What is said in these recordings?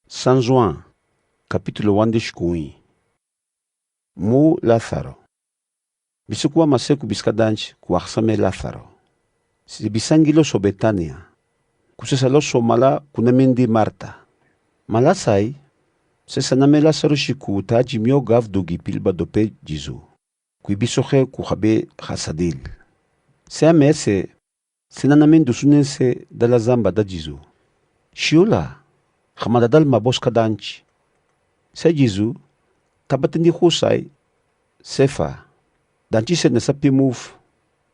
San João, capítulo 1 de Shkui. Mu Lázaro. Bisikuwa maseku biskadante kuaksame Lázaro. Si bisangilo so Betania. Kusesalo so mala kunamindi Marta. Malasai, sesaname Lázaro shiku taji mio gav dugi pilba dope Jizu. Kui bisoche kuhabe hasadil. Se amese, senanamen dusunense dala zamba da Jizu. Shiula, hamadadal mabos kadanchi. Se Jizu, tabatindi husai, sefa, danchi se nesapi move.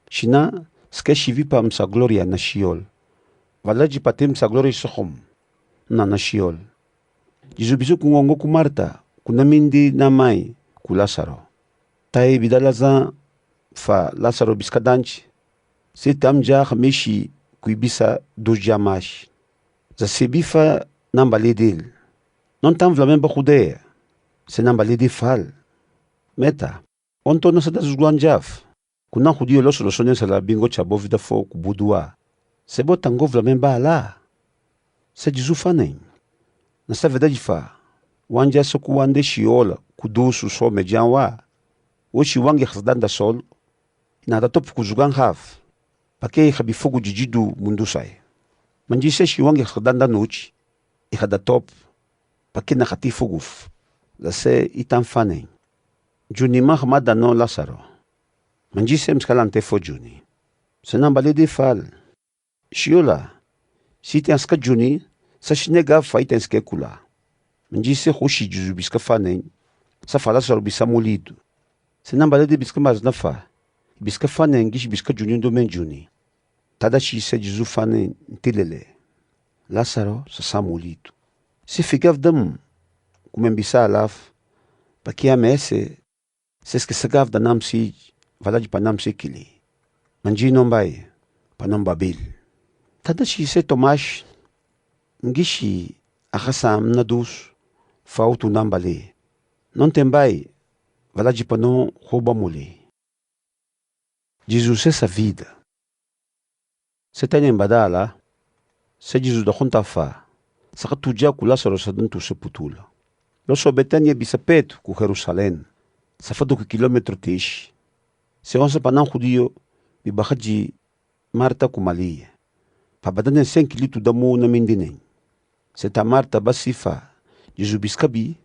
Shina, ske shivi pa msa gloria na shiol. Valaji patim sa gloria sohom, na shiol. Jizu bisu kungongo ku Marta, kunamindi namai ku Lázaro. Tai bidalaza fa Lázaro biskadanchi. Se tamja hamishi kuibisa dujamash. Za sebifa nambaledil. Non tam vlamemba judeia. Se nambaledi fal. Meta. Onto nasa da zguanjaf. Kuna judio loso losonen sa la bingo chabovida fo kubudua. Sebo tango vlamemba ala. Se Jizu fanen. Nasa verdade fa. Wanja soku wande shiola kudusu so medianwa. Oshi wange khasdanda sol. Nada top kuzugan haf. Pake khabi fogu jijidu mundusai. Manjise shi wange khasdanda nuchi. Ikhada top. Pake na khati foguf. Lase itan fanen. Juni mahmada no Lázaro. Manjise mskalante fo Juni. Senambale de fal. Shiola. Si te anska Juni. Sa shinega faita enske kula. Manjise khoshi Jizu biska fanen. Sa fa Lázaro bisa molido. Senambale de biska maznafa. Biska fanen gish biska Juni domen Juni. Tada shi se Jizu fanen ntilele. Lázaro sa samolido. Se figav dam. Kumembisa alaf. Pakia mese. Seske sagav da namsi. Valaji pa namsi kili. Manji nombai. Panom babil. Tada shi se Tomash. Ngishi akasam nadus. Fautu nambale. Non tembai. Valaji panon rouba muli. Jizu se sa vida. Se tenen badala. Se Jizu da junta fa. Saka tuja ku Lázaro sa dantu se putula. Loso Betania bisapetu ku Jerusalén. Sa fadu ku kilometro tish. Se onsa panan judio. Bibahaji Marta ku Malia. Pabadanen 5 litu damu na mindinen. Se ta Marta basifa. Jizu biskabi.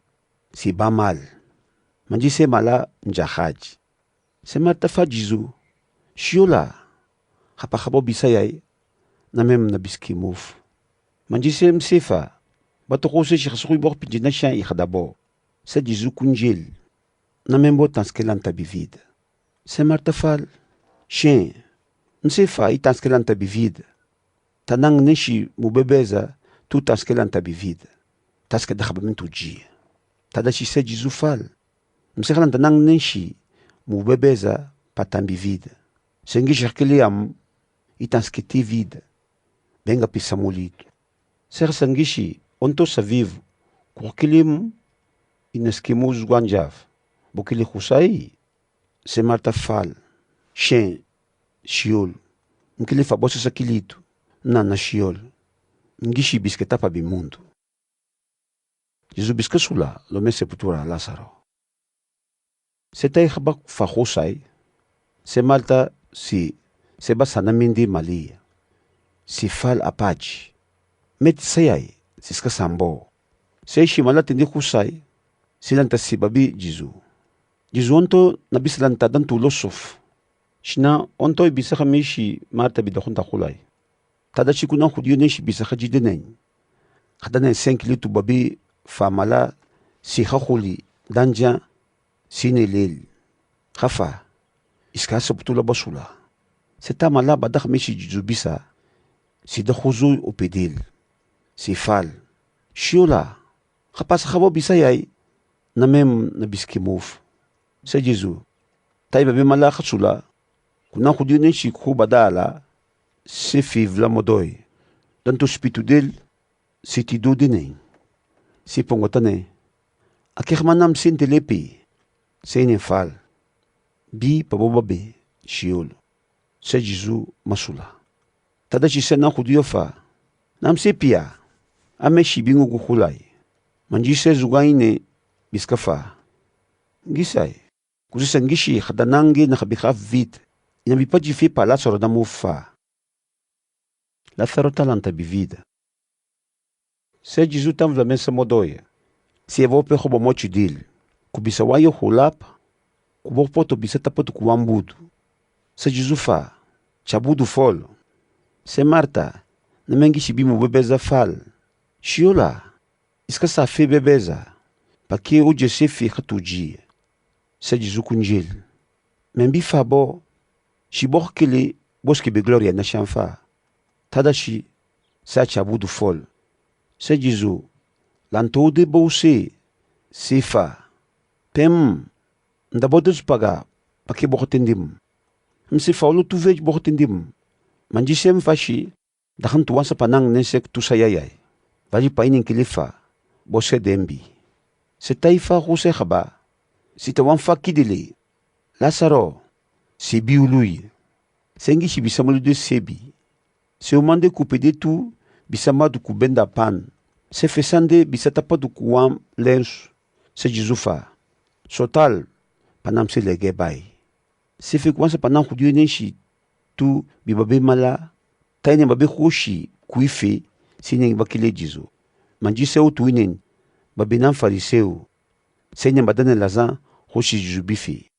Si ba mal. Manji se mala njahaji. Se Marta fa Jizu. Shiola. Hapakabo bisayay. Namem na biski move. Manji se msefa. Bato ko se shikasukui bok pinjina shan ikhadabo. Se Jizu kunjil. Namembo tanskelan tabivida. Se Marta fal. Shen. Msefa i tanskelan tabivida. Tanang neshi mubebeza tu tanskelan tabivida. Taske dakhabamentu ji. Tadashi se Jizu fal. Msekhalan tanang neshi mubebeza patambivida. Sengi shakiliam i tansketi vida. Benga pisamulito. Ser sangishi onto sa vivo. Kukilim ineskimuz guanjav. Bukili khusai. Se Marta fal. Shen. Shiol. Nkili fabosa sa kilito. Na shiol. Ngishi bisketa pa bimundo. Jizu biskasula lo me sepultura Lázaro. Se tay khabak fa khusai. Se Marta si seba sanamindi Malia. Si fal apache. Met sayay siska sambo. Se shimala tindi khusai. Silanta si babi Jizu. Jizu onto nabisilanta dan tulosof. Shina onto ibisa kamishi Marta bidakhunta khulay. Tada chikuna khudiyo neshi bisa khajidenen. Khadanen 5 litu babi famala si khuli danja sinelel. Khafa iska sabtula basula. Seta mala badak mishi Jizu bisa. Si dakhuzu upedil. Si fal. Shiola. Khapas khabo bisayay. Namem nabiski move. Se Jizu. Taiba bimala khatsula. Kuna khudiyo neshi badala. Se fiv la modoy. Danto spitudel. Si tidudinen. Si pongotane. Akirmanam sintelepi. Se fal. Bi pabobabe. Shiol. Se Jizu masula. Tada shi se na khudiyo fa. Nam se pia. Ame shi bingu kukhulay. Manjise zugaine biskafa. Ngisai. Kuzisa ngishi khadanange na khabikaf vite. Inambi pas jifi pa Lazaro da mufa. Lazaro talanta bivida. Se Jisu tam vla mensa modoya. Si evope khobo mochi dil. Kubisa wayo hulap. Kubopoto bisa tapotu kuambudu. Se Jisu fa. Chabudu folo. Se Marta. Namengi shibimu bebeza fal. Shiola. Iska sa fe bebeza. Pake uje sefi khatuji. Se Jisu kunjil. Membi fa bo. Shibor kele boske be gloria na shanfa. Tadashi sa chabudu fol. Se Jisu. Lanto de bose. Sefa. Pem. Ndabodes paga. Pake bokotendim. Mse faulu tu vej bokotendim. Manjisem fashi. Dahan tuansa panang nesek tu sayayay. Vaji painin kilifa. Bose dembi. Se taifa huse khaba. Si tawan fa kidili. Lazaro. Se biului. Sengi si bisa malu de sebi. Se umande kupede tu. Bisa madu kubenda pan. Se fesande bisa tapadu kuam lensu. Se Jisu fa. Sotal. Panam se lege bay. Se fe kwansa panam kudiyo nenshi. Tu bibabe mala. Taine babe khoshi kuife. Sineng bakile Jisu. Manjise utu inen. Babe nan fariseu. Senye badane lazan. Khoshi Jisu bife.